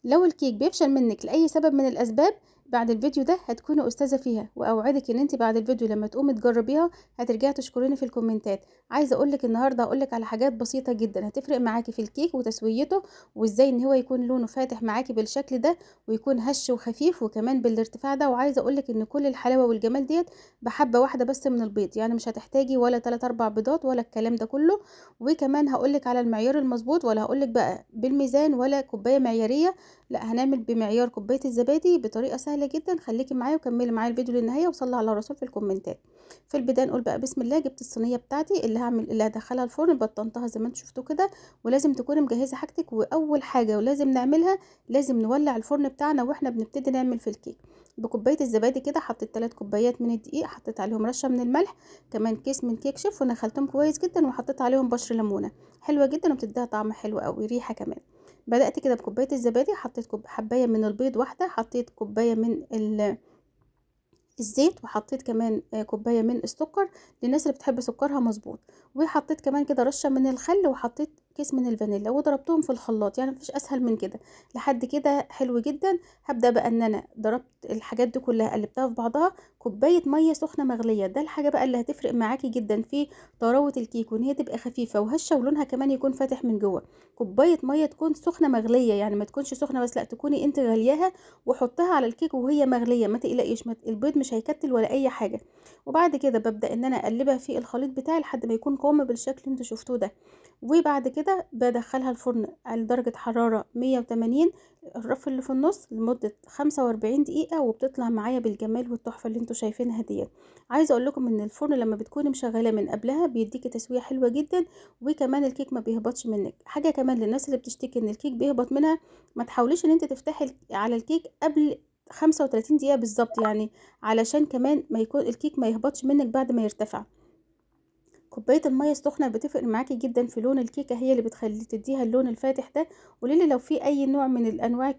لو الكيك بيفشل منِّك لأي سبب من الأسباب، بعد الفيديو ده هتكوني أستاذة فيها، وأوعدِك إن أنتِ بعد الفيديو لمّا تقومي تجربيها هترجعي تشكريني في الكومنتات. عايزة أقول لِك النهارده هاقول لِك على حاجات بسيطة جدًا هتفرق معاكِ في الكيك وتسويته، وإزاي إن هو يكون لونه فاتح معاكِ بالشكل ده، ويكون هش وخفيف وكمان بالارتفاع ده. وعايزة أقول لِك إن كل الحلاوة والجمال ديّة بحبّة واحدة بس من البيض، يعني مش هتحتاجي ولا 3، 4 بيضات ولا الكلام ده كله. وكمان هاقول لِك على المعيار المضبوط، ولا هاقول لِك بقى بالميزان ولا كوباية معيارية، لأ هنعمل بمعيار كوباية الزبادي بطريقة سهلة جدًا. خليكِ معايا وكمّلي معايا الفيديو للنهاية وصلّي على الرسول في الكومنتات. في البداية نقول بقى بسم الله. جبت الصينية بتاعتي اللي هادخّلها الفرن، بطّنتها زي ما أنتم شفتوا كده، ولازم تكوني مجهّزة حاجتِك. وأول حاجة ولازم نعملها، لازم نولّع الفرن بتاعنا وإحنا بنبتدي نعمل في الكيك. بكوباية الزبادي كده حطيت 3 كوبايات من الدقيق، حطيت عليهم رشة من الملح، كمان كيس من كيك شيف ونخّلتهم كويس جدًا، وحطيت عليهم بشر ليمونة، حلوة جدًا وبتدّيها طعم حلو أوي، ريحة كمان. بدأت كده بكوباية الزبادي، حطيت حباية من البيض واحدة، حطيت كوباية من الزيت، وحطيت كمان كوباية من السكر للناس اللي بتحب سكرها مظبوط، وحطيت كمان كده رشة من الخل، وحطيت كيس من الفانيليا وضربتهم في الخلاط، يعني مفيش اسهل من كده. لحد كده حلو جدا. هبدأ بقى ان انا ضربت الحاجات دي كلها قلبتها في بعضها. كوباية مية سخنة مغلية، ده الحاجة بقى اللي هتفرق معاكي جدا في طراوة الكيك، وان هي تبقى خفيفة وهشة ولونها كمان يكون فاتح من جوه. كوباية مية تكون سخنة مغلية، يعني ما تكونش سخنة بس، لا تكوني انت غلياها وحطها على الكيك وهي مغليه، ما تقلقيش، البيض مش هيكتل ولا اي حاجه. وبعد كده ببدا ان انا اقلبها في الخليط بتاعي لحد ما يكون قوامه بالشكل اللي انتوا شفتوه ده. وبعد كده بدخلها الفرن على درجه حراره 180، الرف اللي في النص، لمده 45 دقيقه، وبتطلع معايا بالجمال والتحفه اللي انتوا شايفينها ديت. عايزه اقول لكم ان الفرن لما بتكوني مشغلاه من قبلها بيديكي تسويه حلوه جدا، وكمان الكيك ما بيهبطش منك. حاجه كمان للناس اللي بتشتكي ان الكيك بيهبط منها، ما تحاوليش ان انت تفتحي على الكيك قبل 35 دقيقة بالظبط، يعني علشان كمان ما يكون الكيك ما يهبطش منك بعد ما يرتفع. كوباية المية السخنة بتفرق معاكي جدا في لون الكيكة، هي اللي بتخلي تديها اللون الفاتح ده. قوليلي لو في اي نوع من الانواع